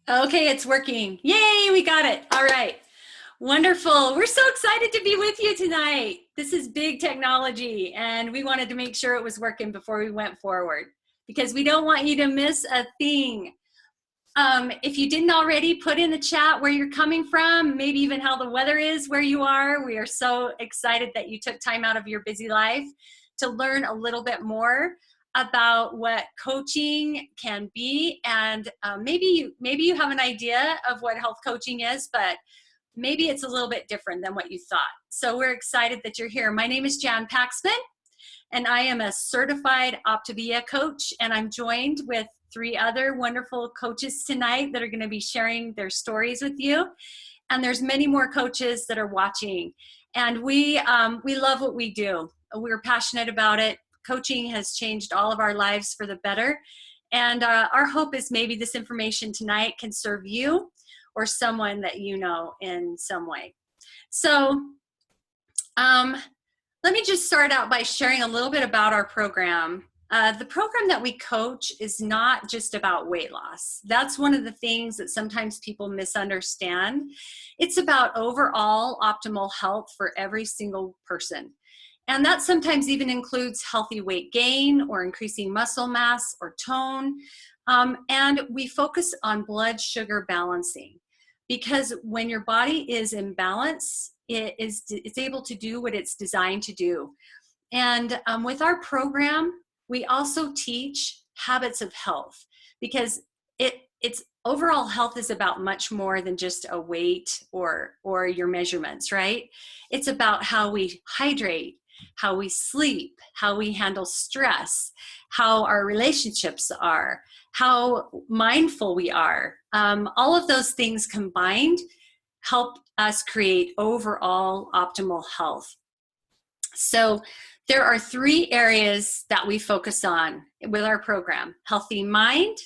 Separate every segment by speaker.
Speaker 1: Okay, it's working. Yay, we got it. All right. Wonderful. We're so excited to be with you tonight. This is big technology, and we wanted to make sure it was working before we went forward because we don't want you to miss a thing. If you didn't already, put in the chat where you're coming from, maybe even how the weather is where you are. We are so excited that you took time out of your busy life to learn a little bit more about what coaching can be. And maybe you have an idea of what health coaching is, but maybe it's a little bit different than what you thought. So we're excited that you're here. My name is Jan Paxman, and I am a certified Optavia coach, and I'm joined with three other wonderful coaches tonight that are going to be sharing their stories with you. And there's many more coaches that are watching, and we love what we do. We're passionate about it. Coaching has changed all of our lives for the better, and our hope is maybe this information tonight can serve you or someone that you know in some way. So let me just start out by sharing a little bit about our program. The program that we coach is not just about weight loss. That's one of the things that sometimes people misunderstand. It's about overall optimal health for every single person. And that sometimes even includes healthy weight gain or increasing muscle mass or tone. And we focus on blood sugar balancing, because when your body is in balance, it's able to do what it's designed to do. And with our program, we also teach habits of health, because it's overall health is about much more than just a weight or your measurements, right? It's about how we hydrate, how we sleep, how we handle stress, how our relationships are, how mindful we are. All of those things combined help us create overall optimal health. So there are three areas that we focus on with our program: healthy mind,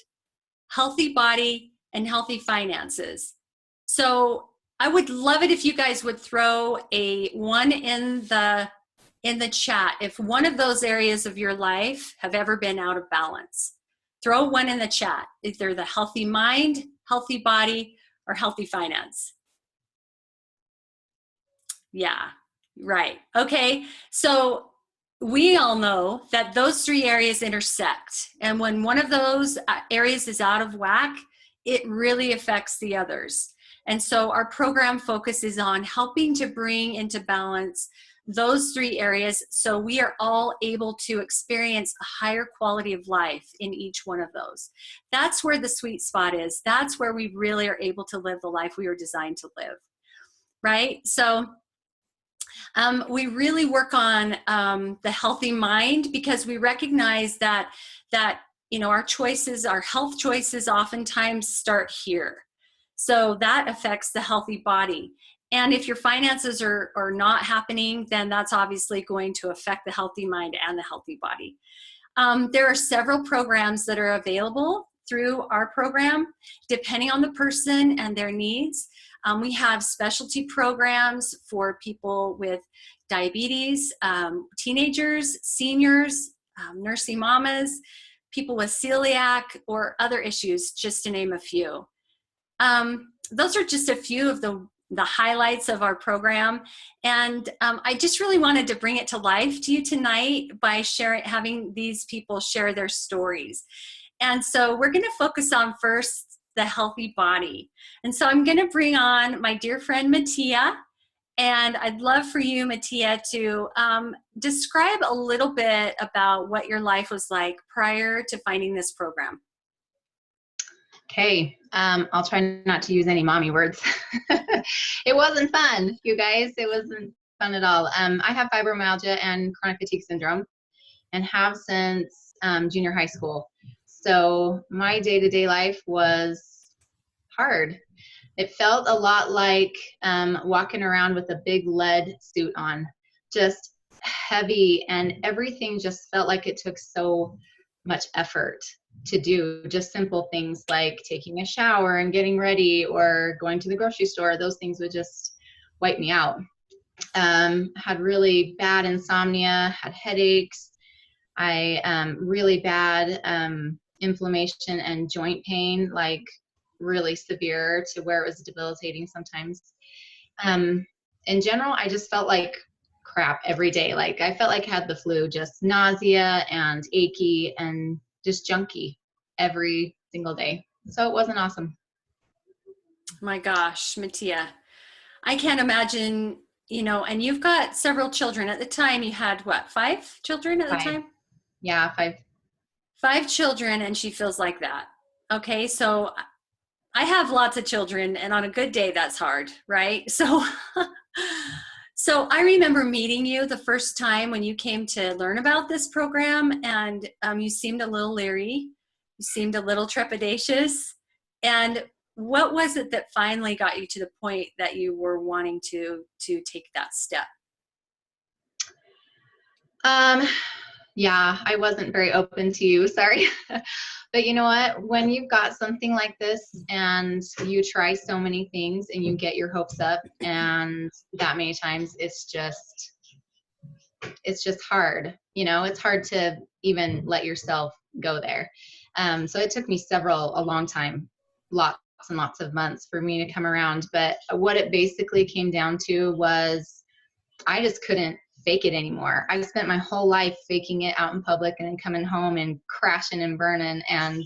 Speaker 1: healthy body, and healthy finances. So I would love it if you guys would throw a 1 in the chat if one of those areas of your life have ever been out of balance. Throw 1 in the chat, either the healthy mind, healthy body, or healthy finance. Yeah, right. Okay, so we all know that those three areas intersect. And when one of those areas is out of whack, it really affects the others. And so our program focuses on helping to bring into balance those three areas so we are all able to experience a higher quality of life in each one of those. That's where the sweet spot is. That's where we really are able to live the life we were designed to live, right? So we really work on the healthy mind, because we recognize that our choices, our health choices, oftentimes start here. So that affects the healthy body. And if your finances are not happening, then that's obviously going to affect the healthy mind and the healthy body. There are several programs that are available through our program, depending on the person and their needs. We have specialty programs for people with diabetes, teenagers, seniors, nursing mamas, people with celiac, or other issues, just to name a few. Those are just a few of the highlights of our program. And I just really wanted to bring it to life to you tonight by having these people share their stories. And so we're going to focus on first the healthy body. And so I'm going to bring on my dear friend Matia, and I'd love for you, Matia, to describe a little bit about what your life was like prior to finding this program.
Speaker 2: Okay, I'll try not to use any mommy words. It wasn't fun, you guys. It wasn't fun at all. I have fibromyalgia and chronic fatigue syndrome, and have since junior high school. So my day-to-day life was hard. It felt a lot like walking around with a big lead suit on, just heavy, and everything just felt like it took so much effort to do. Just simple things like taking a shower and getting ready, or going to the grocery store. Those things would just wipe me out. Had really bad insomnia, had headaches. I really bad inflammation and joint pain, like really severe to where it was debilitating sometimes. In general, I just felt like crap every day. Like I felt like I had the flu, just nausea and achy and just junky every single day. So it wasn't awesome.
Speaker 1: My gosh, Matia, I can't imagine, and you've got several children. At the time, you had what, 5 children at the
Speaker 2: 5.
Speaker 1: time?
Speaker 2: Yeah, 5.
Speaker 1: 5 children, and she feels like that. Okay, so I have lots of children, and on a good day, that's hard, right? So, so I remember meeting you the first time when you came to learn about this program, and you seemed a little leery. You seemed a little trepidatious. And what was it that finally got you to the point that you were wanting to take that step?
Speaker 2: Yeah, I wasn't very open to you. Sorry. But you know what? When you've got something like this and you try so many things and you get your hopes up and that many times, it's just hard. It's hard to even let yourself go there. So it took me a long time, lots and lots of months for me to come around. But what it basically came down to was I just couldn't fake it anymore. I spent my whole life faking it out in public and then coming home and crashing and burning. And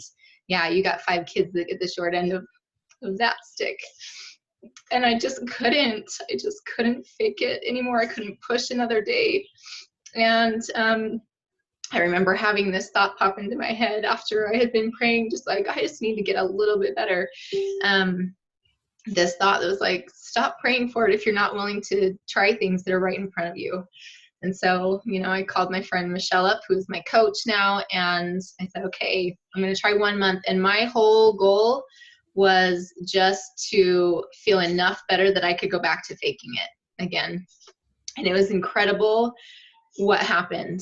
Speaker 2: yeah, you got 5 kids that get the short end of that stick. And I just couldn't fake it anymore. I couldn't push another day. And I remember having this thought pop into my head after I had been praying, just like, I just need to get a little bit better. This thought that was like, stop praying for it if you're not willing to try things that are right in front of you. And so, I called my friend Michelle up, who's my coach now, and I said, okay, I'm going to try 1 month. And my whole goal was just to feel enough better that I could go back to faking it again. And it was incredible what happened.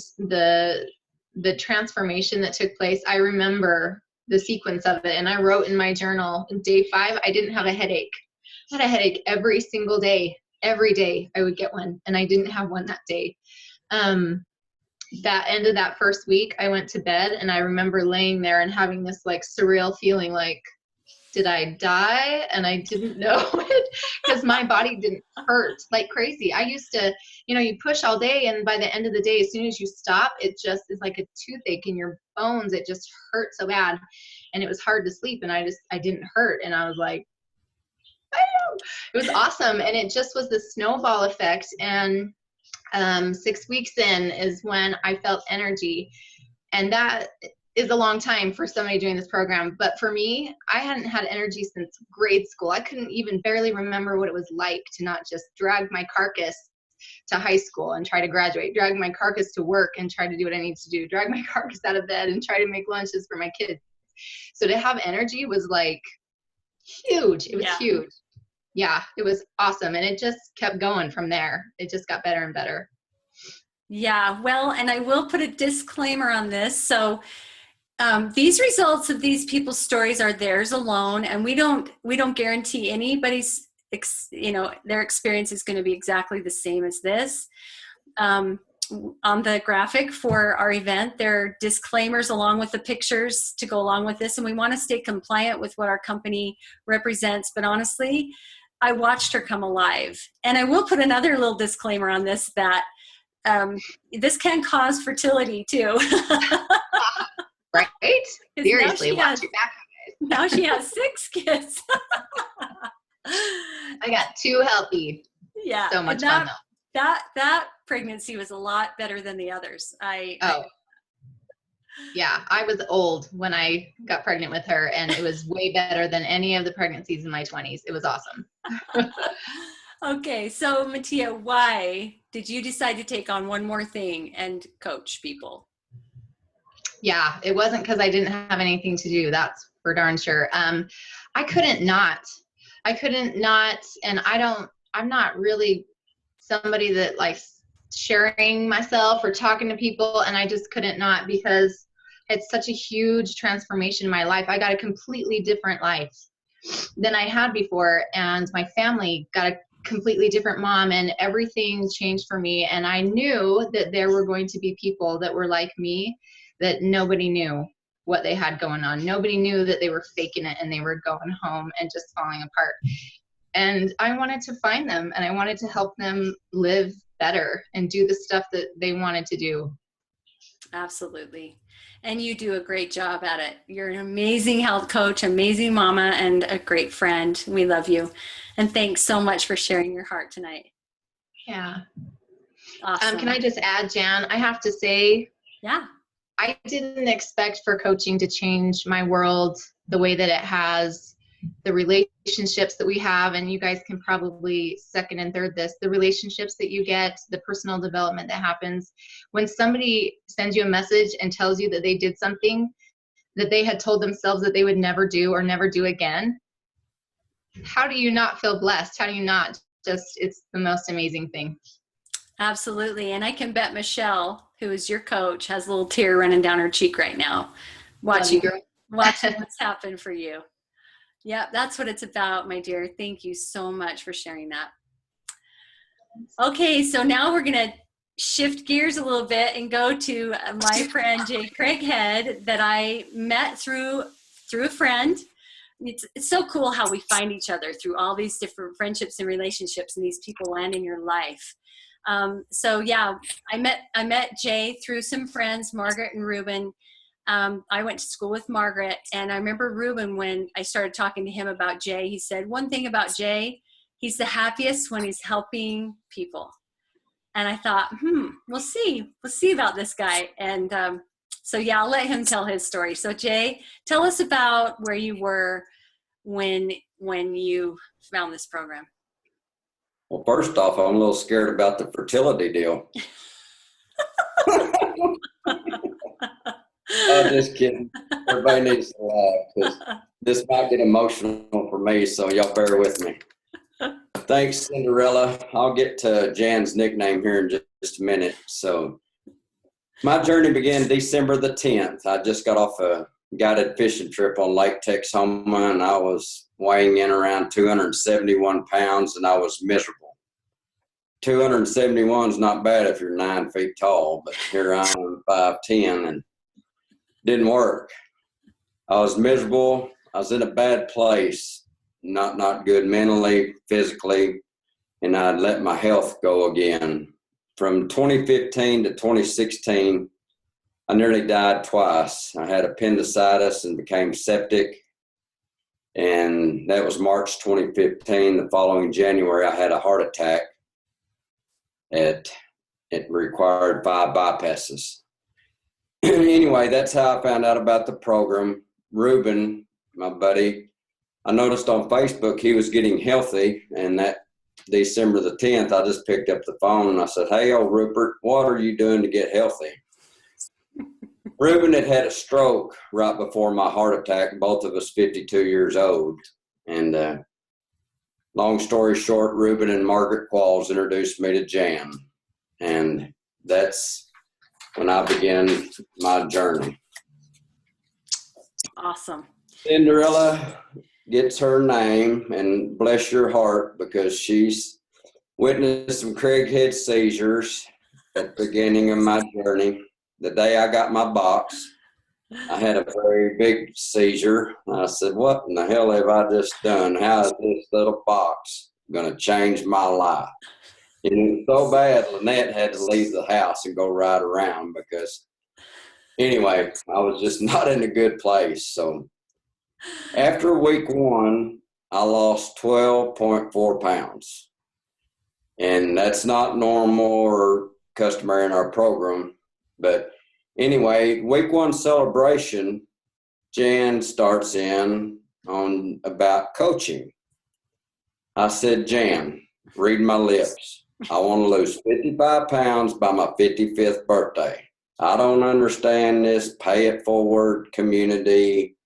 Speaker 2: The transformation that took place. I remember the sequence of it. And I wrote in my journal, day 5, I didn't have a headache. I had a headache every single day. Every day I would get one, and I didn't have one that day. That end of that first week, I went to bed, and I remember laying there and having this like surreal feeling like, did I die? And I didn't know it because my body didn't hurt like crazy. I used to, you push all day, and by the end of the day, as soon as you stop, it just is like a toothache in your bones. It just hurt so bad, and it was hard to sleep, and I didn't hurt. And I was like, it was awesome. And it just was the snowball effect. And 6 weeks in is when I felt energy. And that is a long time for somebody doing this program. But for me, I hadn't had energy since grade school. I couldn't even barely remember what it was like to not just drag my carcass to high school and try to graduate, drag my carcass to work and try to do what I need to do, drag my carcass out of bed and try to make lunches for my kids. So to have energy was like huge. It was huge. Yeah, it was awesome. And it just kept going from there. It just got better and better.
Speaker 1: Yeah, well, and I will put a disclaimer on this. So these results of these people's stories are theirs alone, and we don't guarantee anybody's their experience is going to be exactly the same as this. On the graphic for our event, there are disclaimers along with the pictures to go along with this, and we want to stay compliant with what our company represents. But honestly, I watched her come alive. And I will put another little disclaimer on this, that this can cause fertility too.
Speaker 2: Right? Seriously, watch your back, guys.
Speaker 1: Now she has 6 kids.
Speaker 2: I got 2 healthy.
Speaker 1: Yeah.
Speaker 2: So much fun though.
Speaker 1: That pregnancy was a lot better than the others.
Speaker 2: Yeah, I was old when I got pregnant with her, and it was way better than any of the pregnancies in my 20s. It was awesome.
Speaker 1: Okay, so Matia, why did you decide to take on one more thing and coach people?
Speaker 2: Yeah, it wasn't because I didn't have anything to do. That's for darn sure. I couldn't not, and I'm not really somebody that likes sharing myself or talking to people, and I just couldn't not, because it's such a huge transformation in my life. I got a completely different life than I had before, and my family got a completely different mom, and everything changed for me. And I knew that there were going to be people that were like me that nobody knew. what they had going on. Nobody knew that they were faking it and they were going home and just falling apart. And I wanted to find them, and I wanted to help them live better and do the stuff that they wanted to do.
Speaker 1: Absolutely. And you do a great job at it. You're an amazing health coach, amazing mama, and a great friend. We love you. And thanks so much for sharing your heart tonight.
Speaker 2: Yeah.
Speaker 1: Awesome.
Speaker 2: Can I just add, Jan? I have to say,
Speaker 1: yeah,
Speaker 2: I didn't expect for coaching to change my world the way that it has. The relationships that we have, and you guys can probably second and third this, the relationships that you get, the personal development that happens when somebody sends you a message and tells you that they did something that they had told themselves that they would never do or never do again. How do you not feel blessed? How do you not just, it's the most amazing thing.
Speaker 1: Absolutely. And I can bet Michelle, who is your coach, has a little tear running down her cheek right now, watching what's happened for you. Yeah, that's what it's about, my dear. Thank you so much for sharing that. Okay, so now we're going to shift gears a little bit and go to my friend Jay Craighead that I met through a friend. It's so cool how we find each other through all these different friendships and relationships, and these people land in your life. So yeah, I met Jay through some friends, Margaret and Ruben. I went to school with Margaret, and I remember Ruben, when I started talking to him about Jay, he said, one thing about Jay, he's the happiest when he's helping people. And I thought, we'll see about this guy. And so yeah, I'll let him tell his story. So Jay, tell us about where you were when you found this program.
Speaker 3: Well, first off, I'm a little scared about the fertility deal. I'm just kidding. Everybody needs to laugh because this might get emotional for me, so y'all bear with me. Thanks, Cinderella. I'll get to Jan's nickname here in just a minute. So my journey began December the 10th. I just got off a guided fishing trip on Lake Texoma, and I was weighing in around 271 pounds, and I was miserable. 271 is not bad if you're 9 feet tall, but here I am, 5'10", and didn't work. I was miserable. I was in a bad place, not good mentally, physically, and I'd let my health go again. From 2015 to 2016, I nearly died twice. I had appendicitis and became septic, and that was March 2015. The following January, I had a heart attack. It required 5 bypasses. Anyway, that's how I found out about the program. Ruben, my buddy, I noticed on Facebook he was getting healthy, and that December the 10th, I just picked up the phone and I said, hey, old Rupert, what are you doing to get healthy? Ruben had a stroke right before my heart attack, both of us 52 years old. And long story short, Ruben and Margaret Qualls introduced me to Jan. And that's when I began my journey.
Speaker 1: Awesome.
Speaker 3: Cinderella gets her name, and bless your heart, because she's witnessed some Craighead seizures at the beginning of my journey. The day I got my box, I had a very big seizure. I said, what in the hell have I just done? How is this little box going to change my life? And it was so bad, Lynette had to leave the house and go ride around because, anyway, I was just not in a good place. So after week 1, I lost 12.4 pounds. And that's not normal or customary in our program. But anyway, week 1 celebration, Jan starts in on about coaching. I said, Jan, read my lips. I want to lose 55 pounds by my 55th birthday. I don't understand this pay it forward community,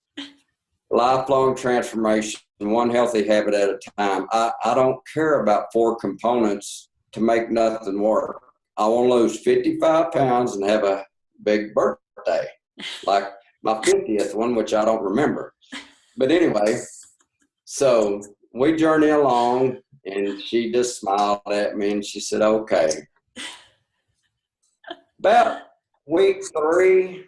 Speaker 3: lifelong transformation, one healthy habit at a time. I don't care about 4 components to make nothing work. I want to lose 55 pounds and have a big birthday, like my 50th one, which I don't remember. But anyway, so we journey along, and she just smiled at me and she said, okay. About week 3,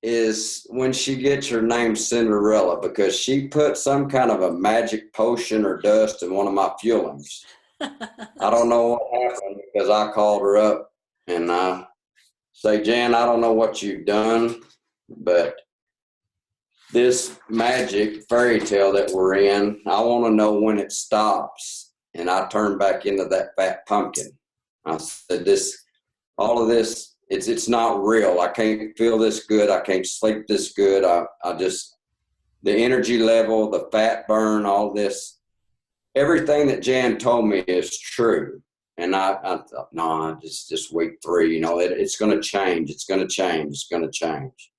Speaker 3: is when she gets her name Cinderella, because she put some kind of a magic potion or dust in one of my fuelings. I don't know what happened, because I called her up and I say, Jan, I don't know what you've done, but this magic fairy tale that we're in, I want to know when it stops and I turn back into that fat pumpkin. I said, all of this, it's not real. I can't feel this good. I can't sleep this good. I just, the energy level, the fat burn, all this, everything that Jan told me is true. And I thought, no, just week 3, you know, it's going to change. It's going to change. It's going to change.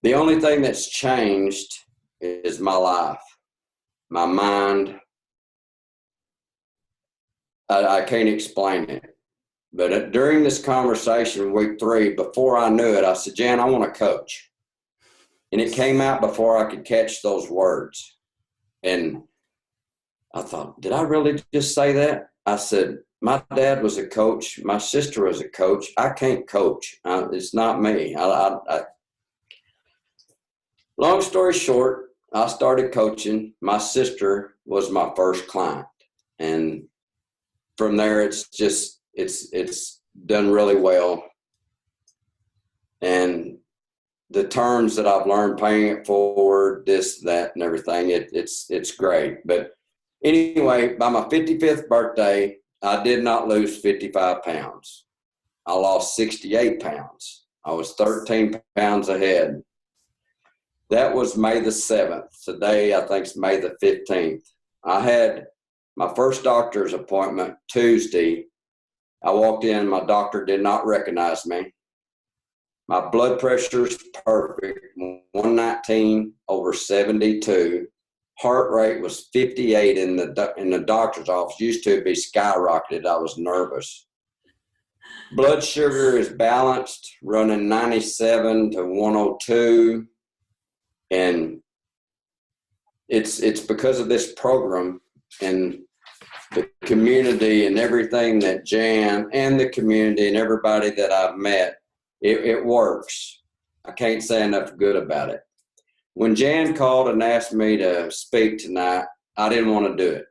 Speaker 3: The only thing that's changed is my life, my mind. I can't explain it. But during this conversation, week 3, before I knew it, I said, Jan, I want to coach. And it came out before I could catch those words. And I thought, did I really just say that? I said, my dad was a coach. My sister was a coach. I can't coach. It's not me. Long story short, I started coaching. My sister was my first client. And from there, it's done really well. And the terms that I've learned, paying it forward, this, that, and everything, it's great. But anyway, by my 55th birthday, I did not lose 55 pounds. I lost 68 pounds. I was 13 pounds ahead. That was May the 7th. Today, I think it's May the 15th. I had my first doctor's appointment Tuesday. I walked in, my doctor did not recognize me. My blood pressure is perfect, 119 over 72. Heart rate was 58 in the doctor's office. Used to be skyrocketed. I was nervous. Blood sugar is balanced, running 97 to 102. And it's because of this program and the community and everything that Jan and the community and everybody that I've met, it works. I can't say enough good about it. When Jan called and asked me to speak tonight, I didn't want to do it.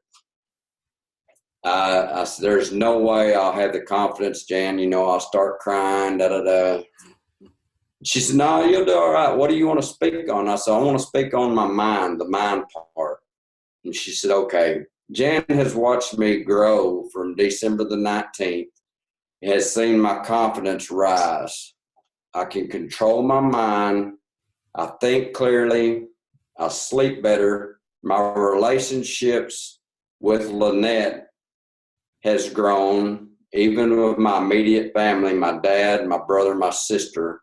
Speaker 3: I said, there's no way I'll have the confidence, Jan. You know, I'll start crying, da-da-da. She said, no, you'll do all right. What do you want to speak on? I said, I want to speak on my mind, the mind part. And she said, okay. Jan has watched me grow from December the 19th, has seen my confidence rise. I can control my mind. I think clearly. I sleep better. My relationships with Lynette has grown, even with my immediate family, my dad, my brother, my sister,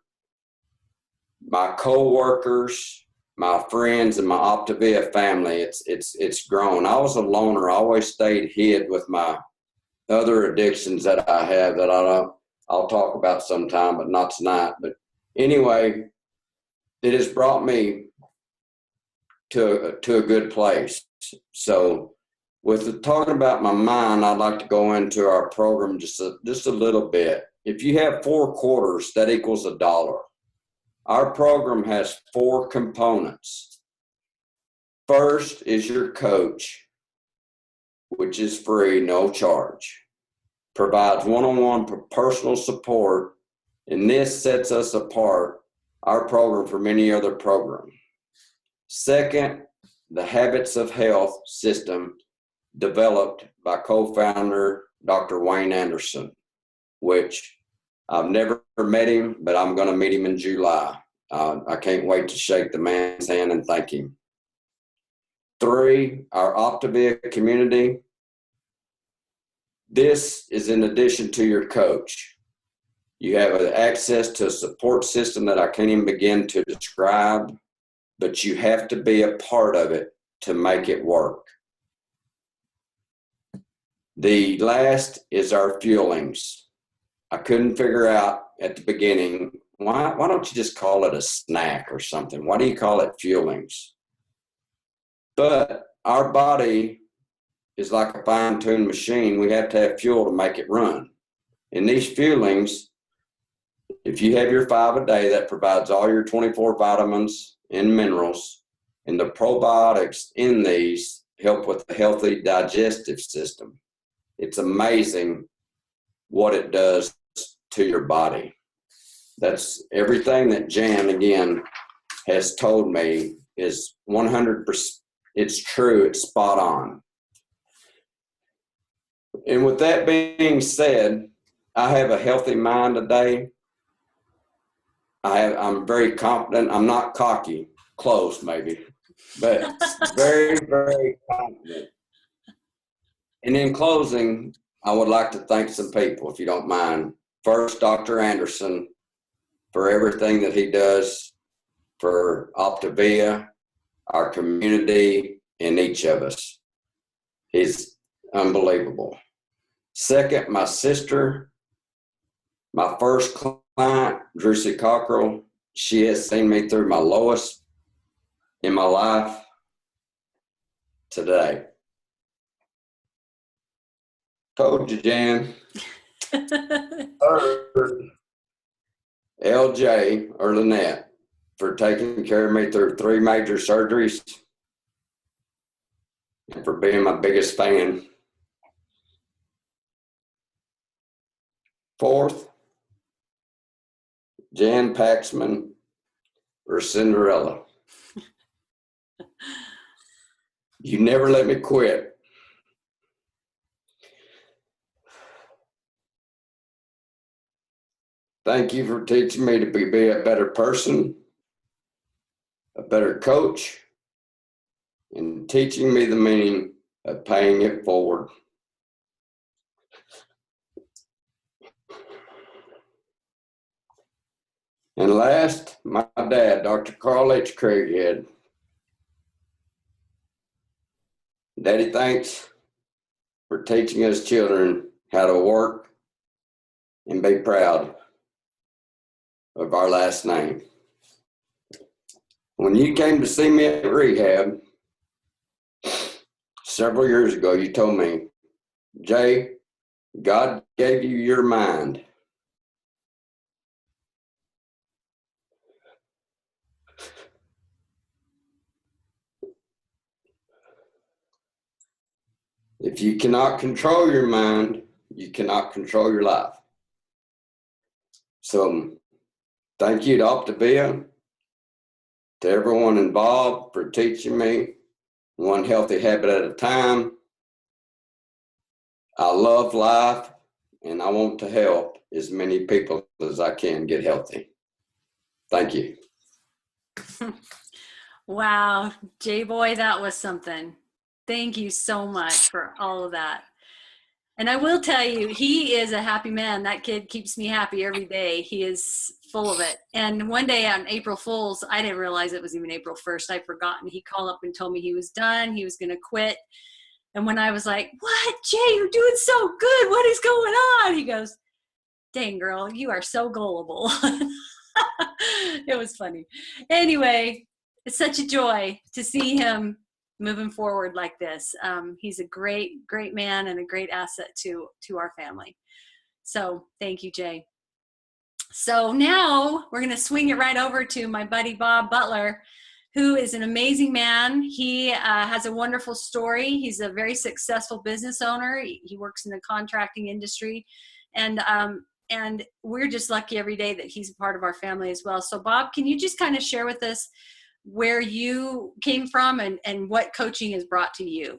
Speaker 3: my co-workers, my friends, and my Optavia family. It's grown. I was a loner. I always stayed hid with my other addictions that I have that I'll talk about sometime, but not tonight. But anyway, it has brought me to a good place. So with talking about my mind, I'd like to go into our program just a little bit. If you have 4 quarters, that equals $1. Our program has 4 components. First is your coach, which is free, no charge. Provides one-on-one personal support, and this sets us apart, our program, from any other program. Second, the Habits of Health system developed by co-founder Dr. Wayne Anderson, which I've never met him, but I'm going to meet him in July. I can't wait to shake the man's hand and thank him. 3, our Optavia community. This is in addition to your coach. You have access to a support system that I can't even begin to describe, but you have to be a part of it to make it work. The last is our fuelings. I couldn't figure out at the beginning, why don't you just call it a snack or something? Why do you call it fuelings? But our body is like a fine-tuned machine. We have to have fuel to make it run. And these fuelings, If you have your 5 a day, that provides all your 24 vitamins and minerals, and the probiotics in these help with a healthy digestive system. It's amazing what it does to your body. That's everything that Jan, again, has told me is 100%. It's true. It's spot on. And with that being said, I have a healthy mind today. I'm very confident. I'm not cocky, close maybe, but very, very confident. And in closing, I would like to thank some people, if you don't mind. First, Dr. Anderson, for everything that he does for Optavia, our community, and each of us. He's unbelievable. Second, my sister, my first client, Drucy Cockrell. She has seen me through my lowest in my life today. Told you, Jan. Third, LJ or Lynette, for taking care of me through 3 major surgeries and for being my biggest fan. Fourth, Jan Paxman or Cinderella. You never let me quit. Thank you for teaching me to be a better person, a better coach, and teaching me the meaning of paying it forward. And last, my dad, Dr. Carl H. Craighead. Daddy, thanks for teaching us children how to work and be proud of our last name. When you came to see me at rehab several years ago, you told me, Jay, God gave you your mind. If you cannot control your mind, you cannot control your life. So thank you to Optavia, to everyone involved for teaching me one healthy habit at a time. I love life and I want to help as many people as I can get healthy. Thank you.
Speaker 1: Wow, J-Boy, that was something. Thank you so much for all of that. And I will tell you, he is a happy man. That kid keeps me happy every day. He is full of it. And one day on April Fool's, I didn't realize it was even April 1st. I'd forgotten. He called up and told me he was done. He was going to quit. And when I was like, what, Jay, you're doing so good. What is going on? He goes, dang, girl, you are so gullible. It was funny. Anyway, it's such a joy to see him moving forward like this. He's a great, great man and a great asset to our family. So thank you, Jay. So now we're going to swing it right over to my buddy, Bob Butler, who is an amazing man. He has a wonderful story. He's a very successful business owner. He works in the contracting industry. And we're just lucky every day that he's a part of our family as well. So Bob, can you just kind of share with us where you came from and what coaching has brought to you?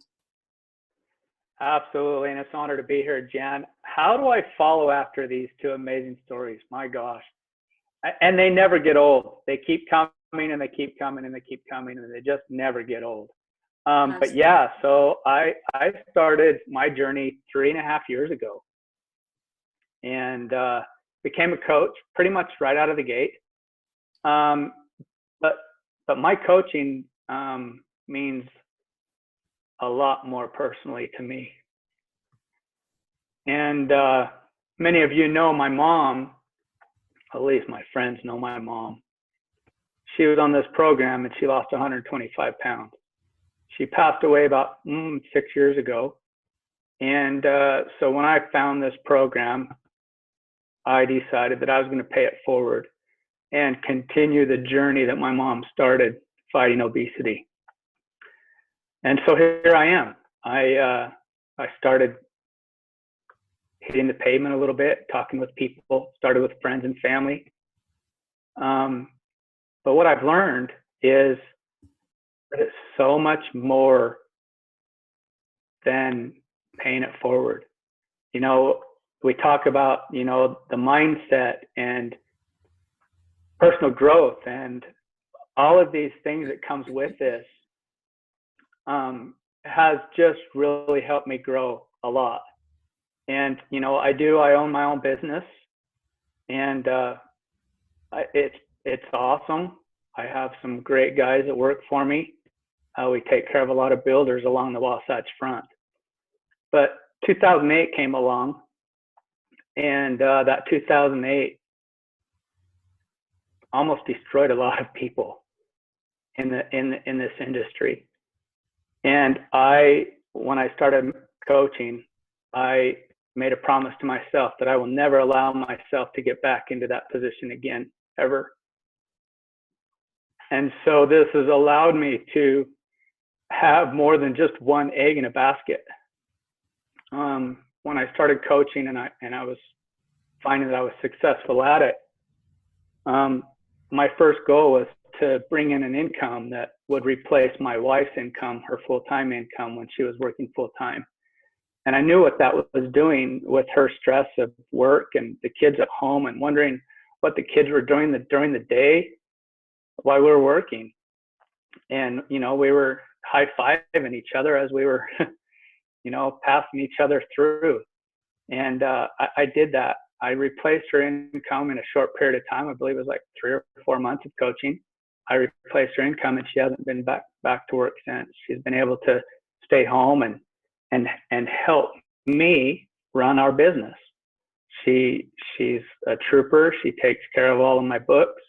Speaker 4: Absolutely, and it's an honor to be here, Jan. How do I follow after these 2 amazing stories? My gosh. And they never get old. They keep coming and they keep coming and they keep coming and they just never get old. But yeah, so I started my journey 3.5 years ago and became a coach pretty much right out of the gate. But my coaching means a lot more personally to me. And many of you know my mom, at least my friends know my mom. She was on this program and she lost 125 pounds. She passed away about 6 years ago. And so when I found this program, I decided that I was going to pay it forward and continue the journey that my mom started fighting obesity. And so here I am. I started hitting the pavement a little bit, talking with people, started with friends and family. But what I've learned is that it's so much more than paying it forward. You know, we talk about, you know, the mindset and personal growth and all of these things that comes with this has just really helped me grow a lot. And, you know, I own my own business, and it's awesome. I have some great guys that work for me. We take care of a lot of builders along the Wasatch Front. But 2008 came along, and that 2008 almost destroyed a lot of people in this industry. And when I started coaching, I made a promise to myself that I will never allow myself to get back into that position again, ever. And so this has allowed me to have more than just one egg in a basket. When I started coaching and I was finding that I was successful at it, my first goal was to bring in an income that would replace my wife's income, her full-time income, when she was working full-time. And I knew what that was doing with her stress of work and the kids at home, and wondering what the kids were doing during the day while we were working. And, you know, we were high-fiving each other as we were, you know, passing each other through. And I did that. I replaced her income in a short period of time. I believe it was like 3 or 4 months of coaching. I replaced her income, and she hasn't been back to work since. She's been able to stay home and help me run our business. She's a trooper. She takes care of all of my books.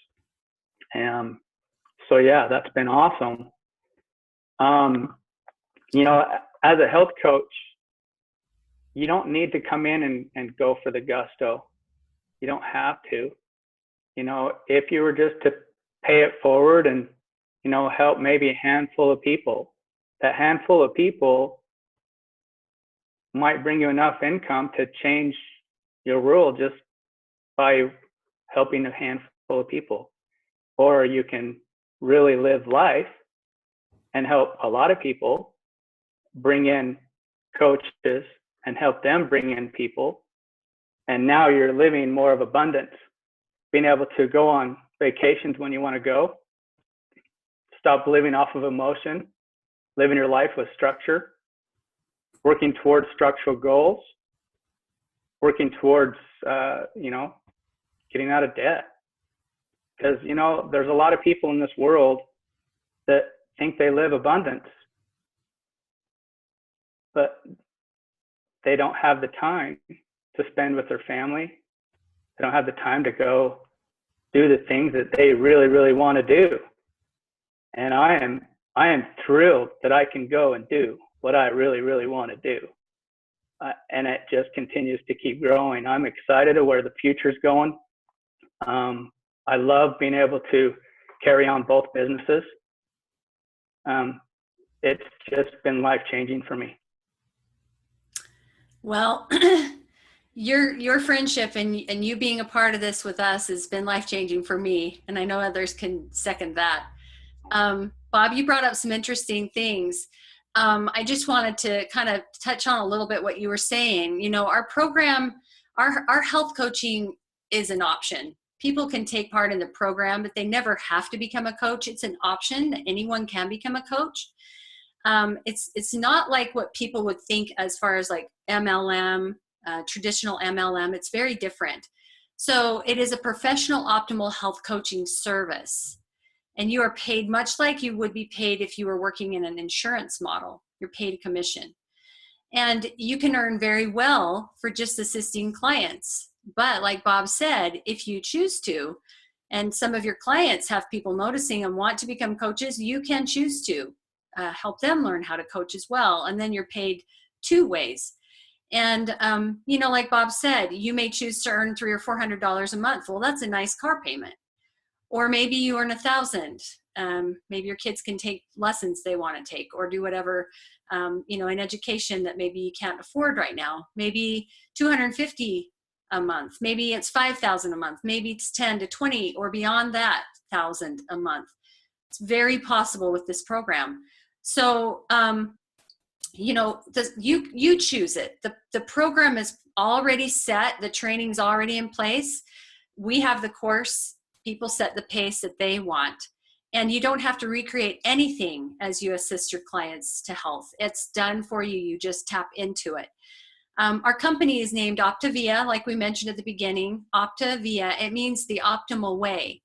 Speaker 4: So yeah, that's been awesome. You know, as a health coach, you don't need to come in and go for the gusto. You don't have to. You know, if you were just to pay it forward and, you know, help maybe a handful of people, that handful of people might bring you enough income to change your world just by helping a handful of people. Or you can really live life and help a lot of people, bring in coaches and help them bring in people. And now you're living more of abundance, being able to go on vacations when you want to go, stop living off of emotion, living your life with structure, working towards structural goals, working towards, you know, getting out of debt. Because, you know, there's a lot of people in this world that think they live abundance, but they don't have the time to spend with their family. They don't have the time to go do the things that they really, really want to do. And I am thrilled that I can go and do what I really, really want to do. And it just continues to keep growing. I'm excited at where the future's going. I love being able to carry on both businesses. It's just been life-changing for me.
Speaker 1: Well, your friendship and you being a part of this with us has been life-changing for me, and I know others can second that. Bob, you brought up some interesting things. I just wanted to kind of touch on a little bit what you were saying. You know, our program, our health coaching is an option. People can take part in the program, but they never have to become a coach. It's an option. Anyone can become a coach. It's not like what people would think as far as like MLM, traditional MLM. It's very different. So it is a professional optimal health coaching service. And you are paid much like you would be paid if you were working in an insurance model. You're paid commission. And you can earn very well for just assisting clients. But like Bob said, if you choose to, and some of your clients have people noticing and want to become coaches, you can choose to help them learn how to coach as well. And then you're paid 2 ways. And, you know, like Bob said, you may choose to earn $300 or $400 a month. Well, that's a nice car payment. Or maybe you earn 1,000. Maybe your kids can take lessons they want to take, or do whatever, you know, in education that maybe you can't afford right now. Maybe 250 a month. Maybe it's 5,000 a month. Maybe it's 10 to 20 or beyond that 1,000 a month. It's very possible with this program. So, you know, you choose it. The program is already set. The training's already in place. We have the course. People set the pace that they want. And you don't have to recreate anything as you assist your clients to health. It's done for you. You just tap into it. Our company is named Optavia, like we mentioned at the beginning. Optavia, it means the optimal way.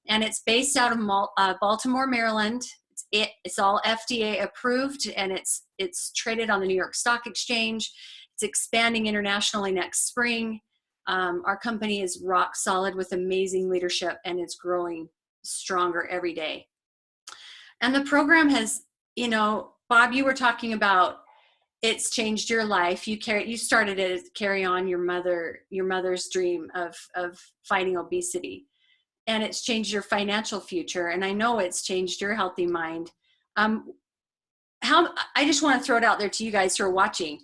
Speaker 1: And it's based out of Baltimore, Maryland. It's all FDA approved, and it's traded on the New York Stock Exchange. It's expanding internationally next spring. Our company is rock solid with amazing leadership, and it's growing stronger every day. And the program has, you know, Bob, you were talking about it's changed your life. You started it to carry on your mother's dream of fighting obesity. And it's changed your financial future. And I know it's changed your healthy mind. I just want to throw it out there to you guys who are watching.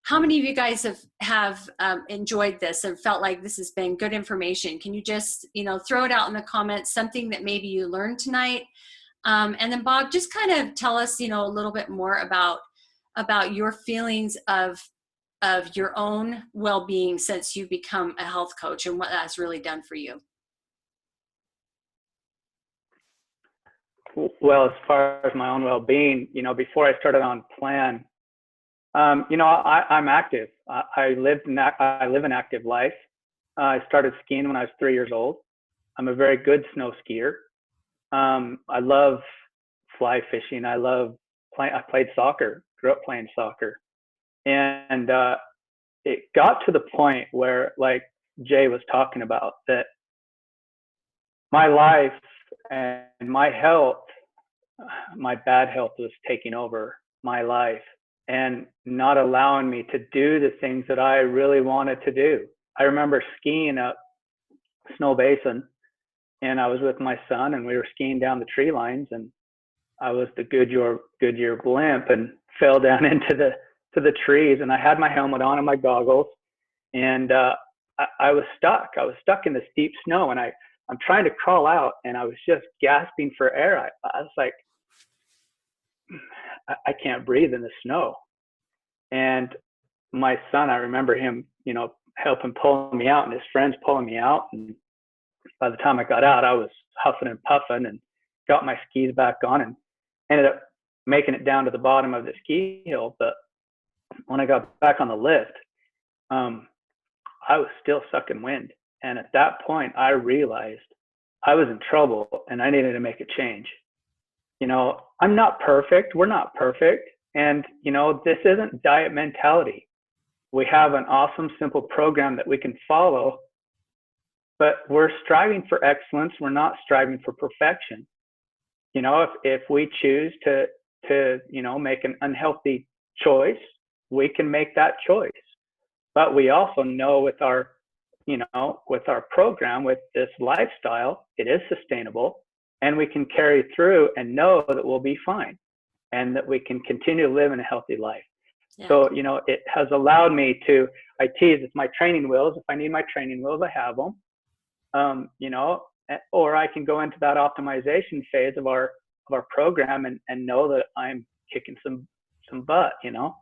Speaker 1: How many of you guys have enjoyed this and felt like this has been good information? Can you just, you know, throw it out in the comments, something that maybe you learned tonight? And then Bob, just kind of tell us, you know, a little bit more about your feelings of your own well-being since you've become a health coach and what that's really done for you.
Speaker 4: Well, as far as my own well-being, you know, before I started on plan, you know, I'm active. I live an active life. I started skiing when I was 3 years old. I'm a very good snow skier. I love fly fishing. I played soccer, grew up playing soccer. And it got to the point where, like Jay was talking about, that my life and my health, my bad health was taking over my life and not allowing me to do the things that I really wanted to do. I remember skiing up Snow Basin, and I was with my son, and we were skiing down the tree lines, and I was the Goodyear blimp and fell down into the trees, and I had my helmet on and my goggles, and I was stuck. I was stuck in this deep snow, and I'm trying to crawl out, and I was just gasping for air. I was like, I can't breathe in the snow. And my son, I remember him, you know, helping pull me out, and his friends pulling me out. And by the time I got out, I was huffing and puffing and got my skis back on and ended up making it down to the bottom of the ski hill. But when I got back on the lift, I was still sucking wind. And at that point, I realized I was in trouble and I needed to make a change. You know, I'm not perfect. We're not perfect. And, you know, this isn't diet mentality. We have an awesome, simple program that we can follow, but we're striving for excellence. We're not striving for perfection. You know, if we choose to, you know, make an unhealthy choice, we can make that choice. But we also know with our, you know, with our program, with this lifestyle, it is sustainable, and we can carry through and know that we'll be fine and that we can continue to live in a healthy life. Yeah. So, you know, it has allowed me to, I tease, it's my training wheels. If I need my training wheels, I have them, you know, or I can go into that optimization phase of our program and know that I'm kicking some butt, you know?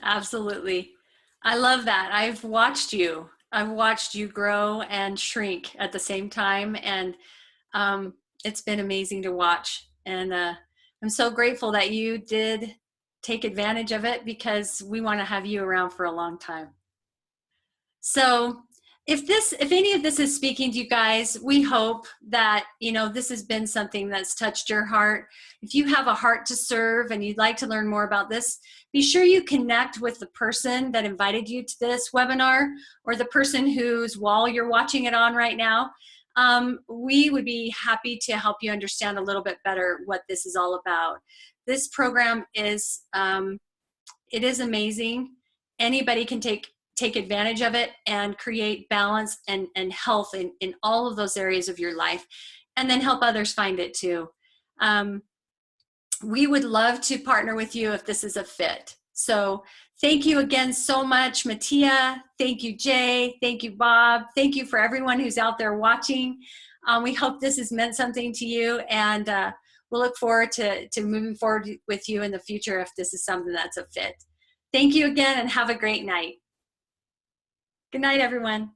Speaker 1: Absolutely. I love that. I've watched you grow and shrink at the same time. And it's been amazing to watch. And I'm so grateful that you did take advantage of it, because we want to have you around for a long time. So if any of this is speaking to you guys, we hope that, you know, this has been something that's touched your heart. If you have a heart to serve and you'd like to learn more about this, be sure you connect with the person that invited you to this webinar, or the person whose wall you're watching it on right now. We would be happy to help you understand a little bit better what this is all about. This program is, it is amazing. anybody can take advantage of it and create balance and health in all of those areas of your life, and then help others find it too. We would love to partner with you if this is a fit. So thank you again so much, Matia. Thank you, Jay. Thank you, Bob. Thank you for everyone who's out there watching. We hope this has meant something to you, and we'll look forward to moving forward with you in the future if this is something that's a fit. Thank you again, and have a great night. Good night, everyone.